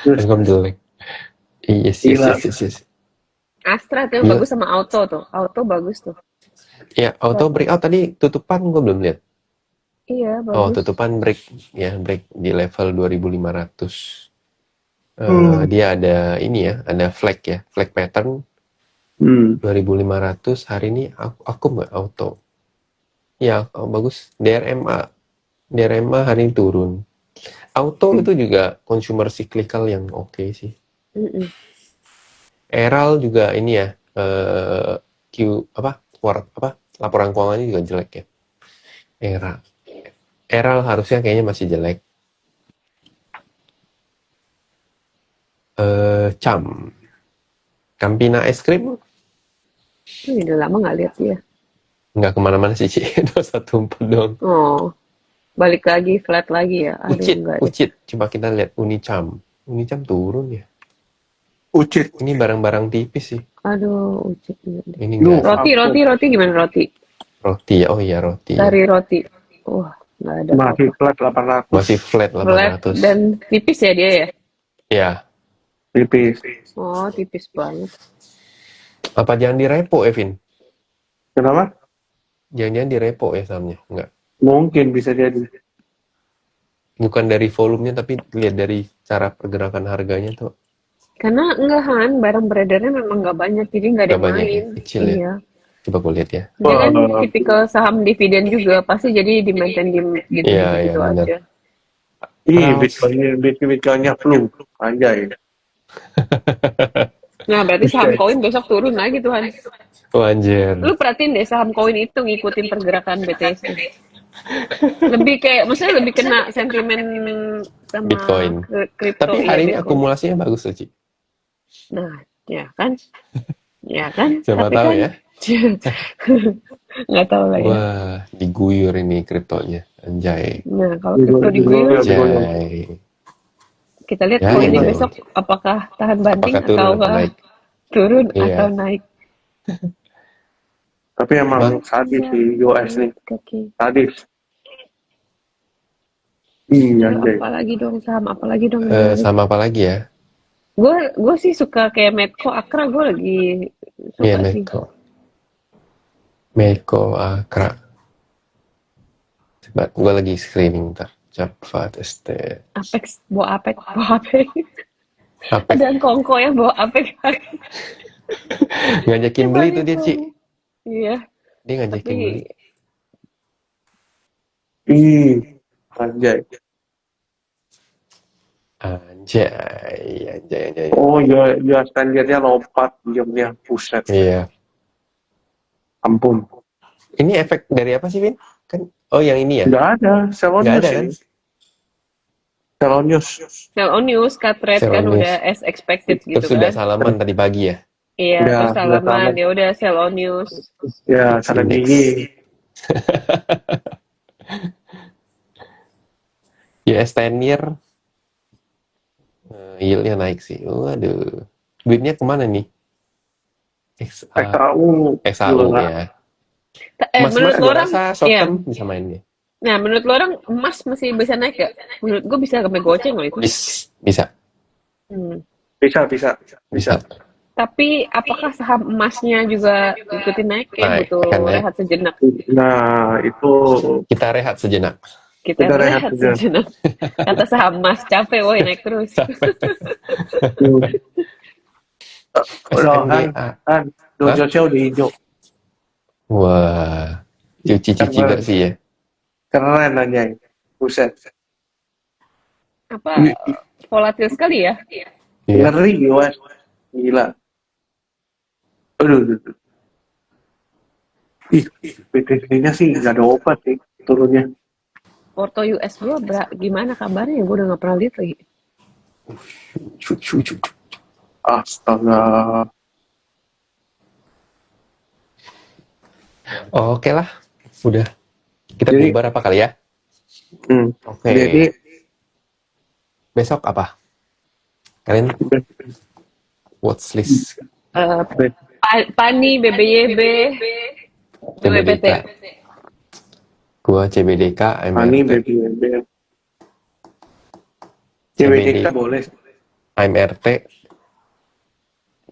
Telkom jelek. Yes. Astra tuh yang bagus sama Auto tuh. Auto bagus tuh. Ya, Auto breakout tadi tutupan gue belum lihat. Iya, bagus. Oh, tutupan break di level 2500. Dia ada ini ya, ada flag pattern 2500. Hari ini aku nggak Auto. Ya, bagus. DRMA hari ini turun. Auto itu juga consumer cyclical yang oke sih. Eral juga ini ya, laporan keuangannya juga jelek ya. Eral harusnya kayaknya masih jelek. Campina es krim. Udah lama nggak lihat ya. Nggak kemana-mana sih, Ci. 214 dong. Oh, balik lagi, flat lagi ya. Ucit. Coba kita lihat Unicam. Unicam turun ya. Ucit. Ini barang-barang tipis sih. Aduh, Ucit. Ini enggak. Roti gimana roti? Roti ya, oh iya roti. Dari roti. Wah, nggak ada. Masih flat 800. Masih flat 800. Dan tipis ya dia ya? Ya. Tipis. Oh, tipis banget. Apa jangan direpo, Evin? Kenapa? Jangan-jangan direpo ya sahamnya? Enggak. Mungkin bisa jadi. Bukan dari volumenya, tapi lihat dari cara pergerakan harganya tuh. Karena enggak Han, barang beredarnya memang nggak banyak, jadi nggak ada yang main. Kecil ya. Coba gue lihat ya. Dia kan tipikal saham dividen juga, pasti jadi di maintain gitu aja. Bitcoinnya flu. Anjay. Nah, berarti saham koin besok turun lagi tuh Han. Oh anjir. Lu perhatiin deh saham koin itu ngikutin pergerakan BTC. Maksudnya lebih kena sentimen sama Bitcoin. Kripto. Tapi hari ini akumulasinya bagus loh, Ci. Nah, ya kan? Siapa tahu ya. Nggak tahu lah ya. Wah, diguyur ini kriptonya. Anjay. Nah, kalau kripto diguyur, Anjay. kita lihat Ya, koinnya ini. besok apakah tahan banting Apakah turun atau naik? turun Iya. atau naik. Tapi emang sadis di US nih. Oke. Sadis. Iya, Ayo, apalagi dong saham, apalagi dong yang menarik. Sama apa lagi ya? Gue sih suka kayak Medco Akra, gue lagi suka Iya, sih. Medco Akra. Coba, gue lagi screening ntar. Cepat, Apex, bawa Apex. Apex. Ada Kongko yang bawa Apex. Ngajakin beli tuh dia, Ci. Iya. Dia ngajakin Tapi beli. Anjay. Anjay. Oh ya standarnya lompat diamnya, buset. Iya. Ampun. Ini efek dari apa sih, Vin? Kan, oh yang ini ya? Nggak ada, sell on Nggak news ada, kan? ini. Sell on news. sell on news, cut rate Sell kan on news. udah as expected gitu Terus sudah kan. salaman tadi pagi ya? Iya, Udah terus salaman, salaman. ya udah sell on news. Ya, sana Index. gigi. US 10 year yieldnya naik sih. Waduh. Duitnya kemana nih? XAU. XAU juga. ya. Menurut Mas lo gua orang, rasa short iya. term bisa main nih. Nah, menurut lo orang emas masih bisa naik gak? Menurut gue bisa sampai goceng loh itu. Bisa. Bisa. Tapi apakah saham emasnya juga ikutin naik? Kayak Naik, butuh akan naik. rehat sejenak. Nah, itu Kita rehat sejenak. Kita Kita rehat rehat sejenak. Kata saham emas, capek woi naik terus. SMDA. kan dojotnya udah hijau. Wah. Cuci Keren. bersih ya. Keren aja. Buset. Apa volatil sekali ya? Iya. Ngeri US. Gila. Aduh. BTC-nya sih nggak ada obat sih turunnya. Porto US gue gimana kabarnya? Gue udah gak pernah lihat lagi. Astaga. Oke lah. Udah. Kita Jadi- bubar apa kali ya? Oke. Jadi Besok apa? Kalian watchlist Pani, BBYB, BWPT. Gua CBDK, Ani MRT, BBMB. CBDK boleh. MRT,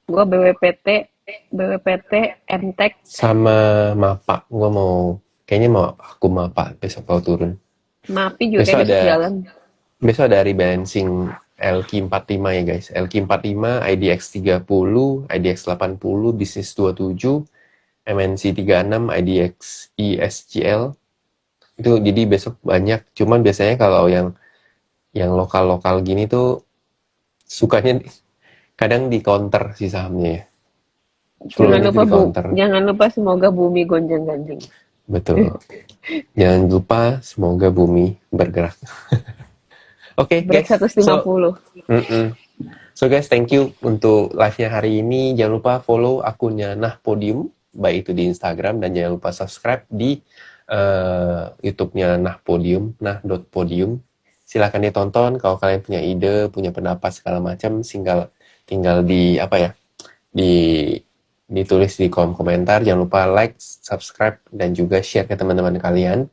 Gue BWPT, MTEK. sama MAPA. Gua kayaknya mau aku MAPA besok kalau turun. MAPI juga Besok kayak besok ada- jalan. Besok ada rebalancing LQ45 ya guys. LQ45, IDX 30, IDX 80, Business 27, MNC 36, IDX ISGL. Itu jadi besok banyak. Cuman biasanya kalau yang lokal-lokal gini tuh sukanya kadang di counter sih sahamnya ya. Jangan lupa semoga bumi gonjang-ganjing. Betul. Jangan lupa semoga bumi bergerak. Oke, Break guys. 150. So guys, thank you untuk live-nya hari ini. Jangan lupa follow akunnya Nah Podium, baik itu di Instagram, dan jangan lupa subscribe di YouTube-nya Nah Podium, nah.podium. Silahkan ditonton. Kalau kalian punya ide, punya pendapat segala macam, tinggal ditulis di kolom komentar. Jangan lupa like, subscribe, dan juga share ke teman-teman kalian.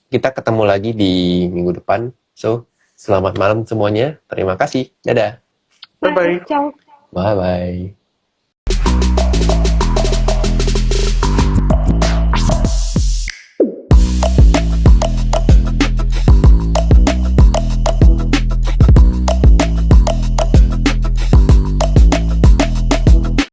Kita ketemu lagi di minggu depan. So, selamat malam semuanya. Terima kasih. Dadah. Bye-bye. Ciao. Bye-bye.